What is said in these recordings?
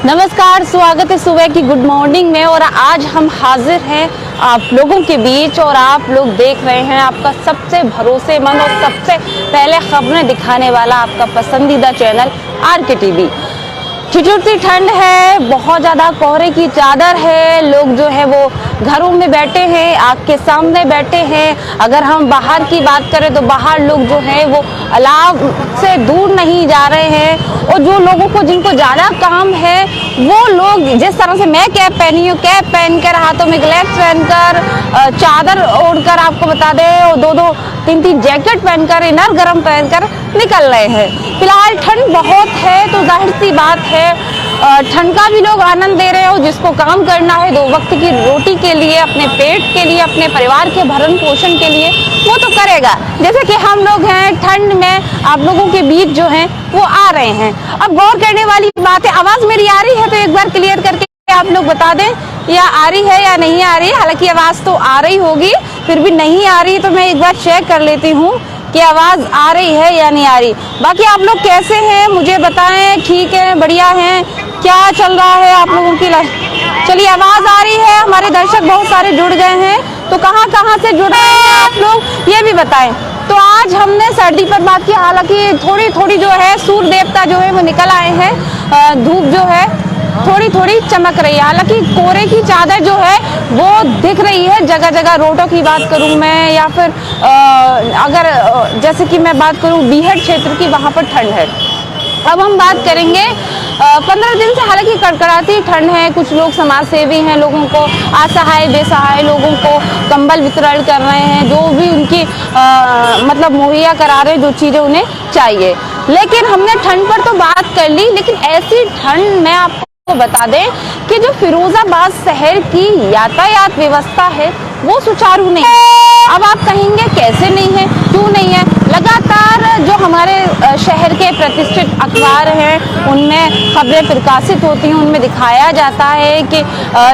नमस्कार, स्वागत है सुबह की गुड मॉर्निंग में। और आज हम हाजिर हैं आप लोगों के बीच और आप लोग देख रहे हैं आपका सबसे भरोसेमंद और सबसे पहले खबरें दिखाने वाला आपका पसंदीदा चैनल आरके टीवी। ठिठुरती ठंड है, बहुत ज़्यादा कोहरे की चादर है, लोग जो है वो घरों में बैठे हैं, आग के सामने बैठे हैं। अगर हम बाहर की बात करें तो बाहर लोग जो है वो अलाव से दूर नहीं जा रहे हैं। और जो लोगों को जिनको ज़्यादा काम है वो लोग जिस तरह से मैं कैप पहनी हूँ, कैप पहनकर हाथों में ग्लव्स पहनकर चादर ओढ़कर आपको बता दें और दो तीन जैकेट पहनकर इनर गर्म पहनकर निकल रहे हैं। फिलहाल ठंड बहुत है तो जाहिर सी बात है ठंड का भी लोग आनंद दे रहे हो। जिसको काम करना है 2 वक्त की रोटी के लिए, अपने पेट के लिए, अपने परिवार के भरण पोषण के लिए, वो तो करेगा। जैसे कि हम लोग हैं ठंड में आप लोगों के बीच जो हैं वो आ रहे हैं। अब गौर करने वाली बात है, आवाज मेरी आ रही है तो एक बार क्लियर करके आप लोग बता दें या आ रही है या नहीं आ रही है। हालांकि आवाज तो आ रही होगी, फिर भी नहीं आ रही तो मैं एक बार चेक कर लेती हूँ कि आवाज आ रही है या नहीं आ रही। बाकी आप लोग कैसे हैं मुझे बताएं, ठीक है, बढ़िया हैं, क्या चल रहा है आप लोगों की लाइफ। चलिए आवाज आ रही है, हमारे दर्शक बहुत सारे जुड़ गए हैं, तो कहाँ से जुड़ रहे हैं आप लोग ये भी बताएं। तो आज हमने सर्दी पर बात की, हालांकि थोड़ी जो है सूर्य देवता जो है वो निकल आए हैं, धूप जो है थोड़ी चमक रही है। हालांकि कोहरे की चादर जो है वो दिख रही है जगह जगह। रोडों की बात करूं मैं या फिर अगर जैसे कि मैं बात करूं बीहड़ क्षेत्र की, वहां पर ठंड है। अब हम बात करेंगे 15 दिन से हालांकि कड़कड़ाती ठंड है। कुछ लोग समाज सेवी हैं, लोगों को असहाय बेसहाय लोगों को कंबल वितरण कर रहे हैं, जो भी उनकी मतलब मुहैया करा रहे हैं जो चीज़ें उन्हें चाहिए। लेकिन हमने ठंड पर तो बात कर ली, लेकिन ऐसी ठंड में आपको बता दें कि जो फिरोजाबाद शहर की यातायात व्यवस्था है वो सुचारू नहीं है। अब आप कहेंगे कैसे नहीं है, क्यों नहीं है। लगातार जो हमारे शहर के प्रतिष्ठित अखबार हैं उनमें खबरें प्रकाशित होती हैं, उनमें दिखाया जाता है कि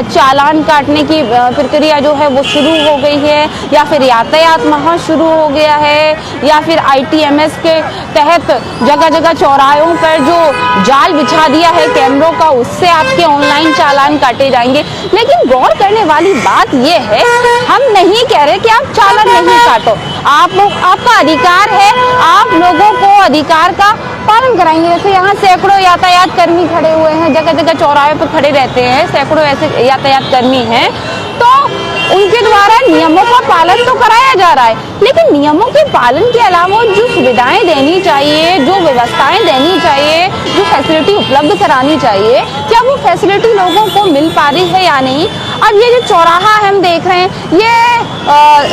चालान काटने की प्रक्रिया जो है वो शुरू हो गई है, या फिर यातायात माह शुरू हो गया है, या फिर ITMS के तहत जगह जगह चौराहों पर जो जाल बिछा दिया है कैमरों का, उससे आपके ऑनलाइन चालान काटे जाएंगे। लेकिन गौर करने वाली बात ये है, हम नहीं कह रहे कि आप चालान नहीं काटो, आपका अधिकार है, आप लोगों को अधिकार का पालन कराएंगे। जैसे यहाँ सैकड़ों यातायात कर्मी खड़े हुए हैं, जगह जगह चौराहे पर खड़े रहते हैं, सैकड़ों ऐसे यातायात कर्मी हैं, तो उनके द्वारा नियमों का पालन तो कराया जा रहा है। लेकिन नियमों के पालन के अलावा जो सुविधाएं देनी चाहिए, जो व्यवस्थाएं देनी चाहिए, जो फैसिलिटी उपलब्ध करानी चाहिए, क्या वो फैसिलिटी लोगों को मिल पा रही है या नहीं। अब ये जो चौराहा हम देख रहे हैं, ये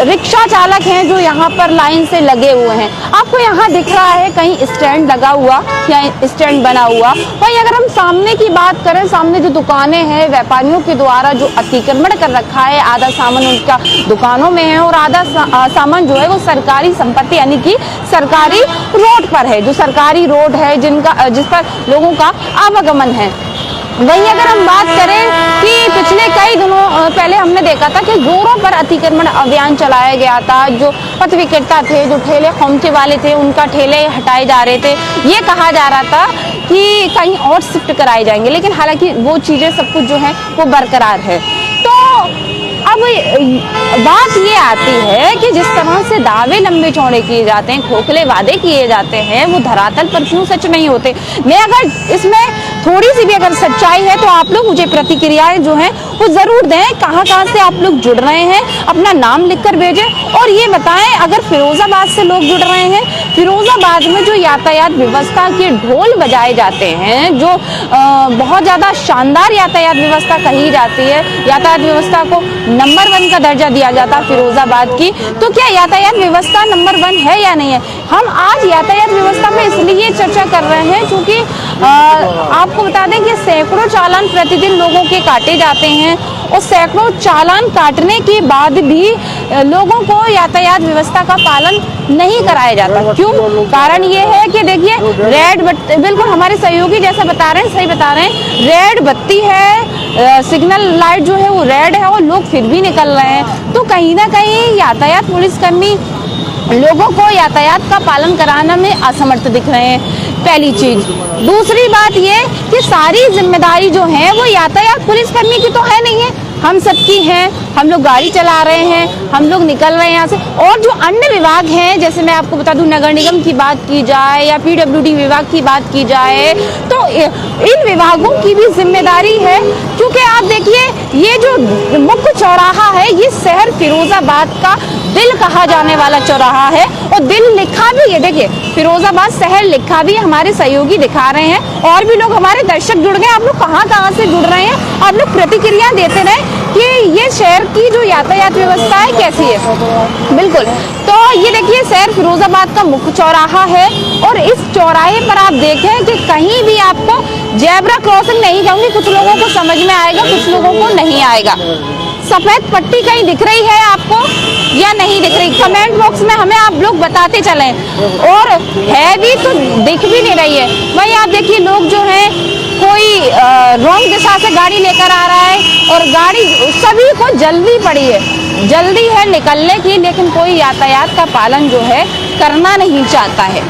रिक्शा चालक हैं जो यहाँ पर लाइन से लगे हुए हैं। आपको यहाँ दिख रहा है कहीं स्टैंड लगा हुआ या स्टैंड बना हुआ। वहीं अगर हम सामने की बात करें, सामने जो दुकानें हैं व्यापारियों के द्वारा जो अतिक्रमण कर रखा है, आधा सामान उनका दुकानों में है और आधा सामान जो है वो सरकारी संपत्ति यानी कि सरकारी रोड पर है, जो सरकारी रोड है जिस पर लोगों का आवागमन है। वहीं अगर हम बात करें कि पिछले कई दिनों पहले हमने देखा था कि जोरों पर अतिक्रमण अभियान चलाया गया था। जो पथ विक्रेता थे, जो ठेले खोमचे वाले थे, उनका ठेले हटाए जा रहे थे। ये कहा जा रहा था कि कहीं और शिफ्ट कराए जाएंगे, लेकिन हालांकि वो चीज़ें सब कुछ जो है वो बरकरार है। तो अब बात ये आती है कि जिस तरह से दावे लंबे चौड़े किए जाते हैं, खोखले वादे किए जाते हैं, वो धरातल पर क्यों सच नहीं होते। मैं अगर इसमें थोड़ी सी भी अगर सच्चाई है तो आप लोग मुझे प्रतिक्रियाएं जो हैं वो जरूर दें। कहाँ से आप लोग जुड़ रहे हैं, अपना नाम लिखकर भेजें और ये बताएं अगर फिरोजाबाद से लोग जुड़ रहे हैं, फिरोजाबाद में जो यातायात व्यवस्था के ढोल बजाए जाते हैं, जो बहुत ज़्यादा शानदार यातायात व्यवस्था कही जाती है, यातायात व्यवस्था को नंबर 1 का दर्जा दिया जाता है फिरोजाबाद की, तो क्या यातायात व्यवस्था नंबर 1 है या नहीं है। हम आज यातायात व्यवस्था में इसलिए चर्चा कर रहे हैं क्योंकि आपको बता दें कि सैकड़ों चालान प्रतिदिन लोगों के काटे जाते हैं और सैकड़ों चालान काटने के बाद भी लोगों को यातायात व्यवस्था का पालन नहीं कराया जाता। क्यों? कारण ये है कि देखिए रेड बत्ती, बिल्कुल हमारे सहयोगी जैसा बता रहे हैं, सही बता रहे हैं, रेड बत्ती है, सिग्नल लाइट जो है वो रेड है और लोग फिर भी निकल रहे हैं। तो कहीं ना कहीं यातायात पुलिसकर्मी लोगों को यातायात का पालन कराने में असमर्थ दिख रहे हैं। पहली चीज। दूसरी बात ये कि सारी जिम्मेदारी जो है वो यातायात पुलिसकर्मी की तो है नहीं है, हम सबकी हैं। हम लोग गाड़ी चला रहे हैं, हम लोग निकल रहे हैं यहाँ से। और जो अन्य विभाग हैं, जैसे मैं आपको बता दूं, नगर निगम की बात की जाए या पीडब्ल्यूडी विभाग की बात की जाए, तो इन विभागों की भी जिम्मेदारी है। क्योंकि आप देखिए, ये जो मुख्य चौराहा है, ये शहर फिरोजाबाद का दिल कहा जाने वाला चौराहा है। और दिल लिखा भी है, देखिए फिरोजाबाद शहर लिखा भी हमारे सहयोगी दिखा रहे हैं। और भी लोग हमारे दर्शक जुड़ गए। आप लोग कहाँ से जुड़ रहे हैं, आप लोग प्रतिक्रिया देते रहे कि ये शहर की जो यातायात व्यवस्था है कैसी है। बिल्कुल, तो ये देखिए शहर फिरोजाबाद का मुख्य चौराहा है। और इस चौराहे पर आप देखें कि कहीं भी आपको जेब्रा क्रॉसिंग नहीं कहूँगी, कुछ लोगों को समझ में आएगा, कुछ लोगों को नहीं आएगा। सफेद पट्टी कहीं दिख रही है आपको या नहीं दिख रही, कमेंट बॉक्स में हमें आप लोग बताते चलें। और है भी तो दिख भी नहीं रही है। वहीं आप देखिए लोग जो हैं, कोई रॉन्ग दिशा से गाड़ी लेकर आ रहा है और गाड़ी, सभी को जल्दी पड़ी है, जल्दी है निकलने की, लेकिन कोई यातायात का पालन जो है करना नहीं चाहता है।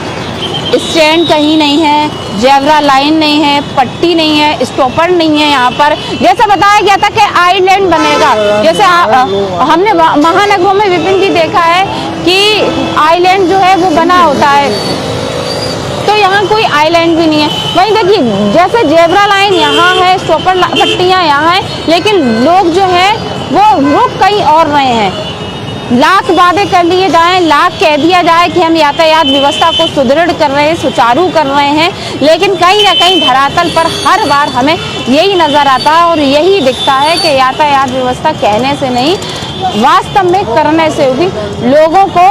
स्टैंड कहीं नहीं है, जेब्रा लाइन नहीं है, पट्टी नहीं है, स्टॉपर नहीं है। यहाँ पर जैसा बताया गया था कि आइलैंड बनेगा, जैसे हमने महानगरों में विपिन जी देखा है कि आइलैंड जो है वो बना होता है, तो यहाँ कोई आइलैंड भी नहीं है। वहीं देखिए जैसे जेब्रा लाइन यहाँ है, स्टॉपर पट्टियाँ यहाँ है, लेकिन लोग जो है वो रुक कहीं और रहे हैं। लाख वादे कर लिए जाएं, लाख कह दिया जाए कि हम यातायात व्यवस्था को सुदृढ़ कर रहे हैं, सुचारू कर रहे हैं, लेकिन कहीं ना कहीं धरातल पर हर बार हमें यही नज़र आता है और यही दिखता है कि यातायात व्यवस्था कहने से नहीं, वास्तव में करने से होगी। लोगों को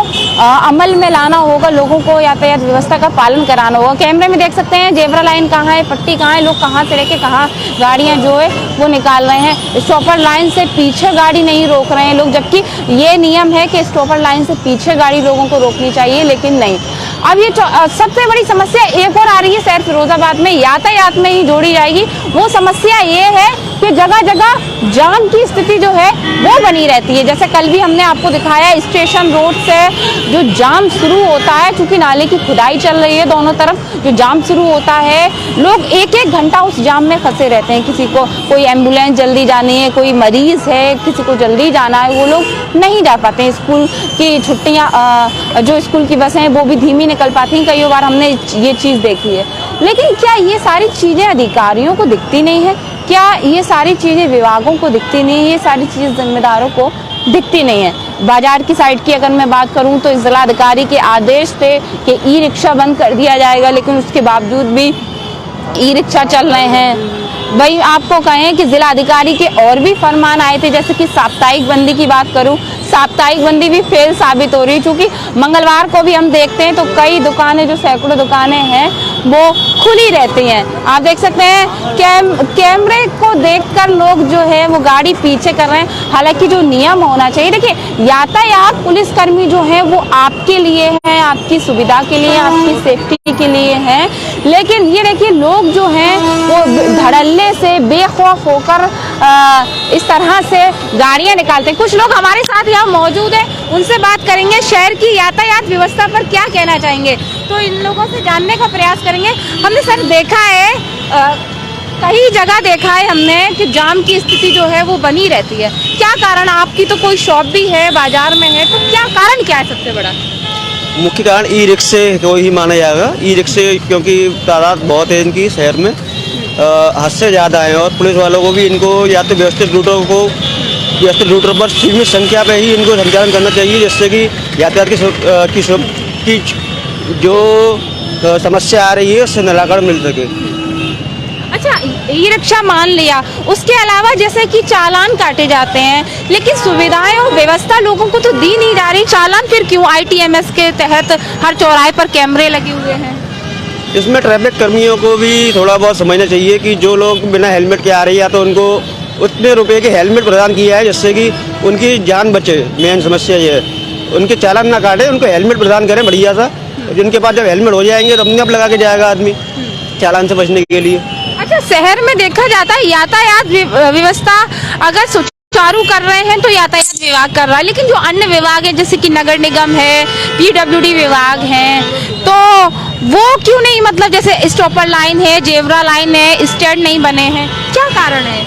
अमल में लाना होगा, लोगों को यातायात व्यवस्था का पालन कराना होगा। कैमरे में देख सकते हैं जेब्रा लाइन कहाँ है, पट्टी कहाँ है, लोग कहाँ से लेके कहाँ गाड़ियाँ जो है वो निकाल रहे हैं। स्टॉपर लाइन से पीछे गाड़ी नहीं रोक रहे हैं लोग, जबकि ये नियम है कि स्टॉपर लाइन से पीछे गाड़ी लोगों को रोकनी चाहिए, लेकिन नहीं। अब ये सबसे बड़ी समस्या एक और आ रही है शहर फिरोजाबाद में, यातायात में ही जोड़ी जाएगी। वो समस्या ये है कि जगह जगह जाम की स्थिति जो है वो बनी रहती है। जैसे कल भी हमने आपको दिखाया, स्टेशन रोड से जो जाम शुरू होता है, क्योंकि नाले की खुदाई चल रही है दोनों तरफ, जो जाम शुरू होता है, लोग एक एक घंटा उस जाम में फंसे रहते हैं। किसी को कोई एम्बुलेंस जल्दी जानी है, कोई मरीज है, किसी को जल्दी जाना है, वो लोग नहीं जा पाते हैं। स्कूल की छुट्टियाँ, जो स्कूल की बसें हैं वो भी धीमी निकल पाती हैं, कई बार हमने ये चीज़ देखी है। लेकिन क्या ये सारी चीज़ें अधिकारियों को दिखती नहीं है? क्या ये सारी चीज़ें विभागों को दिखती नहीं है? ये सारी चीज़ें जिम्मेदारों को दिखती नहीं है। बाजार की साइड की अगर मैं बात करूं तो जिलाधिकारी के आदेश थे कि ई रिक्शा बंद कर दिया जाएगा, लेकिन उसके बावजूद भी ई रिक्शा चल रहे हैं। वही आपको कहें कि जिलाधिकारी के और भी फरमान आए थे, जैसे कि साप्ताहिक बंदी की बात करूं, साप्ताहिक बंदी भी फेल साबित हो रही है, क्योंकि मंगलवार को भी हम देखते हैं तो कई दुकानें, जो सैकड़ों दुकानें हैं, वो खुली रहती हैं। आप देख सकते हैं कैमरे को देखकर लोग जो है वो गाड़ी पीछे कर रहे हैं। हालांकि जो नियम होना चाहिए, देखिए यातायात पुलिसकर्मी जो है वो आपके लिए है, आपकी सुविधा के लिए, आपकी सेफ्टी के लिए है। लेकिन ये देखिए लोग जो हैं वो धड़ल्ले से बेखौफ होकर इस तरह से गाड़ियां निकालते हैं। कुछ लोग हमारे साथ यहाँ मौजूद हैं, उनसे बात करेंगे, शहर की यातायात व्यवस्था पर क्या कहना चाहेंगे, तो इन लोगों से जानने का प्रयास करेंगे। हमने सर देखा है, कई जगह देखा है हमने कि जाम की स्थिति जो है वो बनी रहती है। क्या कारण? आपकी तो कोई शॉप भी है, बाजार में है, तो क्या कारण क्या है सबसे बड़ा? मुख्य कारण ई रिक्शे को ही माना जाएगा। ई रिक्शे क्योंकि तादाद बहुत है इनकी शहर में, हद से ज़्यादा है, और पुलिस वालों को भी इनको या तो व्यवस्थित रूटों पर सीमित संख्या पे ही इनको संचालन करना चाहिए, जिससे कि यातायात की जो समस्या आ रही है उससे निराकरण मिल सके। अच्छा, ई रिक्शा मान लिया, उसके अलावा जैसे कि चालान काटे जाते हैं, लेकिन सुविधाएं और व्यवस्था लोगों को तो दी नहीं जा रही। चालान फिर क्यों? ITMS के तहत हर चौराहे पर कैमरे लगे हुए हैं। इसमें ट्रैफिक कर्मियों को भी थोड़ा बहुत समझना चाहिए कि जो लोग बिना हेलमेट के आ रही है, तो उनको उतने रुपए के हेलमेट प्रदान किया है जिससे कि उनकी जान बचे। मेन समस्या ये है, उनके चालान ना काटे, उनको हेलमेट प्रदान करें बढ़िया सा, जिनके पास जब हेलमेट हो जाएंगे तो अपने आप लगा के जाएगा आदमी चालान से बचने के लिए। अच्छा, शहर में देखा जाता है यातायात व्यवस्था अगर सुचारू कर रहे हैं तो यातायात विभाग कर रहा है, लेकिन जो अन्य विभाग है जैसे कि नगर निगम है, PWD विभाग है, तो वो क्यों नहीं, मतलब जैसे स्टॉपर लाइन है, जेब्रा लाइन है, स्टैंड नहीं बने हैं, क्या कारण है?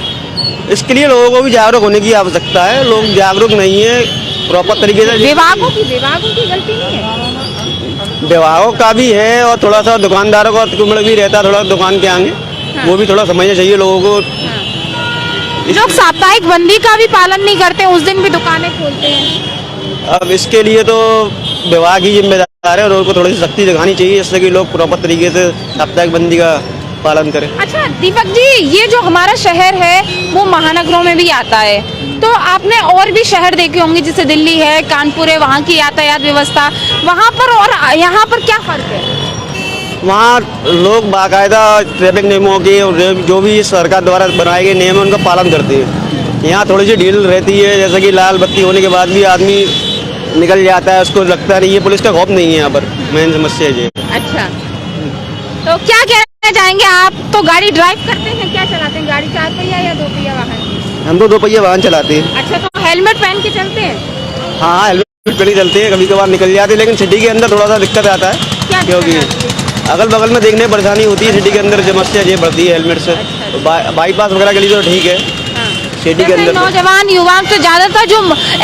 इसके लिए लोगों को भी जागरूक होने की आवश्यकता है। लोग जागरूक नहीं है प्रॉपर तरीके से। विभागों की गलती नहीं है? विभागों का भी है और थोड़ा सा दुकानदारों का कुमड़ भी रहता है थोड़ा दुकान के आगे। हाँ। वो भी थोड़ा समझना चाहिए लोगों को। लोग साप्ताहिक बंदी का भी पालन नहीं करते, उस दिन भी दुकानें खोलते हैं। अब इसके लिए तो विभाग ही जिम्मेदार है और उनको थोड़ी सी सख्ती दिखानी चाहिए जिससे कि लोग प्रॉपर तरीके से साप्ताहिक बंदी का पालन करें। अच्छा दीपक जी, ये जो हमारा शहर है वो महानगरों में भी आता है, तो आपने और भी शहर देखे होंगे जैसे दिल्ली है, कानपुर है, वहाँ की यातायात व्यवस्था, वहाँ पर और यहाँ पर क्या फर्क है? वहाँ लोग बाकायदा ट्रैफिक नियमों के और जो भी सरकार द्वारा बनाए गए नियम है उनका पालन करते हैं। यहाँ थोड़ी सी ढील रहती है, जैसे कि लाल बत्ती होने के बाद भी आदमी निकल जाता है, उसको लगता नहीं है, पुलिस का खौफ नहीं है यहाँ पर, मेन समस्या है ये। अच्छा, तो क्या कहना चाहेंगे आप? तो गाड़ी ड्राइव करते हैं, क्या चलाते हैं गाड़ी, 4 पहिया या 2 पहिया वाहन? हम तो 2 पहिया वाहन चलाते हैं। अच्छा, तो हेलमेट पहन के चलते हैं? हाँ, हेलमेट पहले चलते हैं, कभी कभार निकल जाते हैं, लेकिन सिटी के अंदर थोड़ा सा दिक्कत आता है क्योंकि अगल बगल में देखने में परेशानी होती है। सिटी के अंदर समस्या ये बढ़ती है हेलमेट से। बाईपास वगैरह के लिए तो ठीक है, सिटी के अंदर नौजवान युवा तो ज्यादातर जो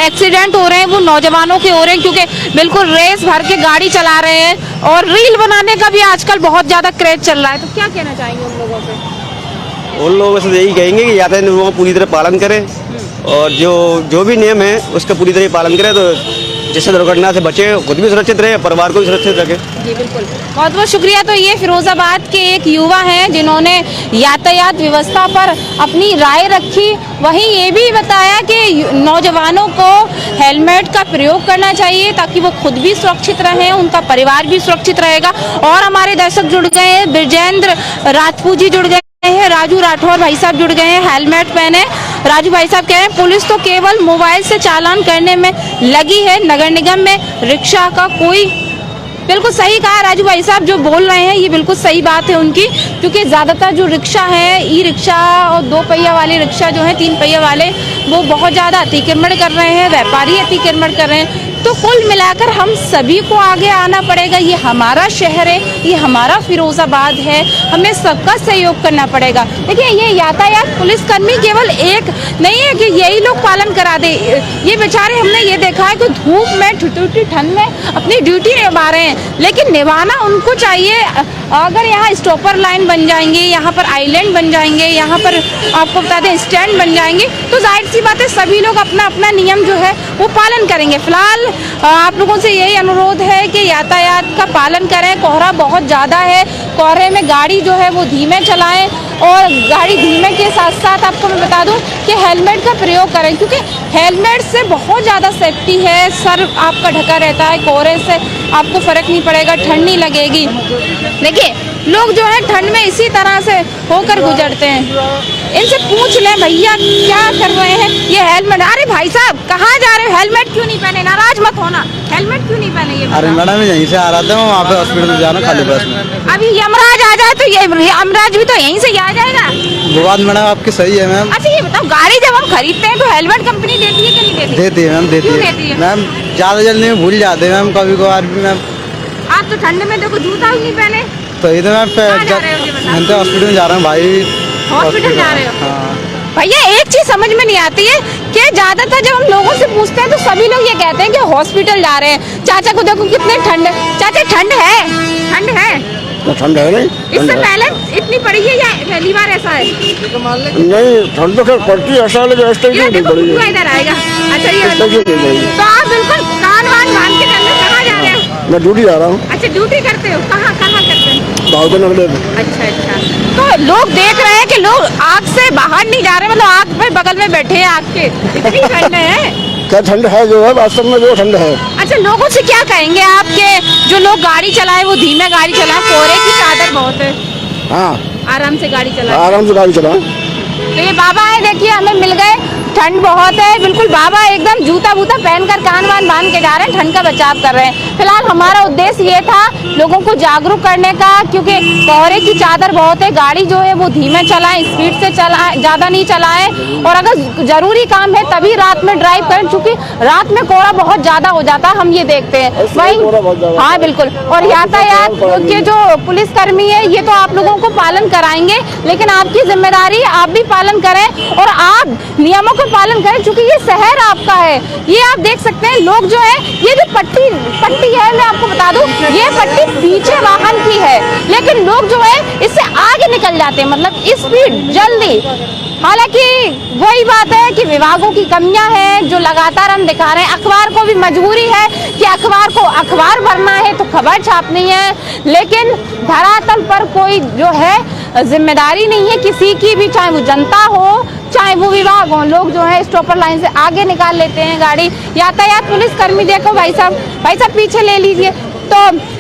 एक्सीडेंट हो रहे हैं वो नौजवानों के हो रहे हैं, क्योंकि बिल्कुल रेस भर के गाड़ी चला रहे हैं और रील बनाने का भी आजकल बहुत ज्यादा क्रेज चल रहा है। तो क्या कहना चाहेंगे उन लोगों से? उन लोगों से यही कहेंगे कि यातायात नियमों का पूरी तरह पालन करें और जो भी नियम है उसका पूरी तरह पालन करें, तो जिससे दुर्घटना से बचे, खुद भी सुरक्षित रहे, परिवार को भी सुरक्षित रखे। जी बिल्कुल, बहुत बहुत शुक्रिया। तो ये फिरोजाबाद के एक युवा हैं जिन्होंने यातायात व्यवस्था पर अपनी राय रखी, वहीं ये भी बताया कि नौजवानों को हेलमेट का प्रयोग करना चाहिए ताकि वो खुद भी सुरक्षित रहें, उनका परिवार भी सुरक्षित रहेगा। और हमारे दर्शक जुड़ गए हैं, ब्रजेंद्र राजपूत जी जुड़ गए हैं, राजू राठौर भाई साहब जुड़ गए हैं, हेलमेट पहने। राजू भाई साहब कह रहे हैं पुलिस तो केवल मोबाइल से चालान करने में लगी है, नगर निगम में रिक्शा का कोई। बिल्कुल सही कहा राजू भाई साहब, जो बोल रहे हैं ये बिल्कुल सही बात है उनकी, क्योंकि ज़्यादातर जो रिक्शा है, ई रिक्शा और 2 पहिया वाले रिक्शा जो हैं, 3 पहिया वाले, वो बहुत ज़्यादा अतिक्रमण कर रहे हैं, व्यापारी अतिक्रमण कर रहे हैं। तो कुल मिलाकर हम सभी को आगे आना पड़ेगा। ये हमारा शहर है, ये हमारा फिरोजाबाद है, हमें सबका सहयोग करना पड़ेगा। देखिए ये यातायात पुलिसकर्मी केवल एक नहीं है कि यही लोग पालन करा दे, ये बेचारे हमने ये देखा है कि धूप में ठिठुठी ठंड में अपनी ड्यूटी निभा रहे हैं, लेकिन निभाना उनको चाहिए। अगर यहाँ स्टॉपर लाइन बन जाएंगे, यहाँ पर आइलैंड बन जाएंगे, यहाँ पर आपको बता दें स्टैंड बन जाएंगे, तो जाहिर सी बात है सभी लोग अपना अपना नियम जो है वो पालन करेंगे। फिलहाल आप लोगों से यही अनुरोध है कि यातायात का पालन करें। कोहरा बहुत ज़्यादा है, कोहरे में गाड़ी जो है वो धीमे चलाएं और गाड़ी धीमे के साथ साथ आपको मैं बता दूं कि हेलमेट का प्रयोग करें, क्योंकि हेलमेट से बहुत ज़्यादा सेफ्टी है। सर आपका ढका रहता है, कोहरे से आपको फ़र्क नहीं पड़ेगा, ठंड नहीं लगेगी। देखिए लोग जो है ठंड में इसी तरह से होकर गुजरते हैं। इनसे पूछ लें भैया क्या कर रहे हैं, ये हेलमेट। अरे भाई साहब कहाँ जा रहे हो, हेलमेट क्यों नहीं पहने? नाराज मत होना, हेलमेट क्यों नहीं पहने? ये अरे मैडम यहीं से आ रहा था, वहाँ पे हॉस्पिटल जाना खाली बस में। अभी यमराज आ जाए तो ये यमराज भी तो यहीं से आ जाएगा। वो बात मैडम आपकी सही है मैम। अच्छा ये बताओ, गाड़ी जब हम खरीदते हैं तो हेलमेट कंपनी देती है कि नहीं देती? देती है मैम, देती क्यों देती है है? मैम। ज़्यादा जल्दी में भूल जाते हैं मैम, कभी कभार भी मैम। आप तो ठंड में देखो जूता भी नहीं पहने। तो इधर मैम कहाँ जा रहे हो ये बताओ? मैं तो हॉस्पिटल जा रहा हूँ भाई। हॉस्पिटल जा रहे हो? हाँ। भैया एक चीज समझ में नहीं आती है कि ज्यादातर जब हम लोगों से पूछते हैं तो सभी लोग ये कहते हैं कि हॉस्पिटल जा रहे हैं। चाचा को देखो कितने ठंड है। चाचा ठंड है? ठंड है? ठंड है नहीं, इससे पहले इतनी पड़ी है या पहली बार ऐसा है? नहीं ठंड तो खैर पड़ती है, ऐसा लगे इस टाइप की नहीं पड़ी है। इधर आएगा। अच्छा ये इस टाइप की नहीं पड़ी। तो आप बिल्कुल कान वान बांध के चल रहे, कहाँ जा रहे हो? मैं ड्यूटी जा रहा हूँ, अच्छा ड्यूटी करते हो, कहाँ कहाँ करते हो? भावनगर। अच्छा अच्छा, तो लोग देख रहे हैं कि लोग आग से बाहर नहीं जा रहे, मतलब आग पे बगल में बैठे हैं आग के, इतनी ठंड है। क्या ठंड है जो है, वास्तव में जो ठंड है। अच्छा लोगों से क्या कहेंगे आपके जो लोग गाड़ी चलाए वो धीमे गाड़ी चलाए, कोहरे की चादर बहुत है, हाँ आराम से गाड़ी चलाए? आराम से गाड़ी चलाओ। तो ये बाबा है देखिए हमें मिल गए, ठंड बहुत है, बिल्कुल बाबा एकदम जूता बूता पहनकर कान वान बांध के जा रहे हैं, ठंड का बचाव कर रहे हैं। फिलहाल हमारा उद्देश्य ये था लोगों को जागरूक करने का, क्योंकि कोहरे की चादर बहुत है, गाड़ी जो है वो धीमे चलाएं, स्पीड से चलाएं, ज्यादा नहीं चलाएं, और अगर जरूरी काम है तभी रात में ड्राइव करें, क्योंकि रात में कोहरा बहुत ज्यादा हो जाता है, हम ये देखते हैं। वहीं हाँ बिल्कुल, और यातायात के जो पुलिसकर्मी है ये तो आप लोगों को पालन कराएंगे, लेकिन आपकी जिम्मेदारी आप भी पालन करें और आप नियमों का पालन करें, क्योंकि ये शहर आपका है। ये आप देख सकते हैं लोग जो है, ये जो पट्टी है, मैं आपको बता दूं, ये पट्टी पीछे वाहन की है, लेकिन लोग जो है इससे आगे निकल जाते हैं, मतलब स्पीड जल्दी। हालांकि वही बात है कि विभागों की कमियां हैं जो लगातार हम दिखा रहे हैं। अखबार को भी मजबूरी है कि अखबार को अखबार भरना है तो खबर छापनी है, लेकिन धरातल पर कोई जो है जिम्मेदारी नहीं है किसी की भी, चाहे वो जनता हो चाहे वो विभाग हो। लोग जो है स्टॉपर लाइन से आगे निकाल लेते हैं गाड़ी। यातायात पुलिस कर्मी देखो भाई साहब पीछे ले लीजिए, तो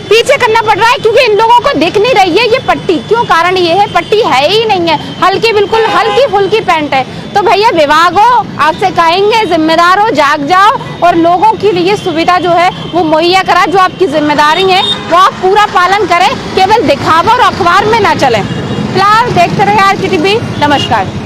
पीछे करना पड़ रहा है क्योंकि इन लोगों को दिख नहीं रही है ये पट्टी। क्यों? कारण ये है पट्टी है ही नहीं है, हल्की बिल्कुल हल्की फुल्की पैंट है। तो भैया विभाग हो, आपसे कहेंगे जिम्मेदार हो, जाग जाओ और लोगों के लिए सुविधा जो है वो मुहैया करा। जो आपकी जिम्मेदारी है वो आप पूरा पालन करें, केवल दिखावा और अखबार में ना चलें। फिलहाल देखते रहे RKTV। नमस्कार।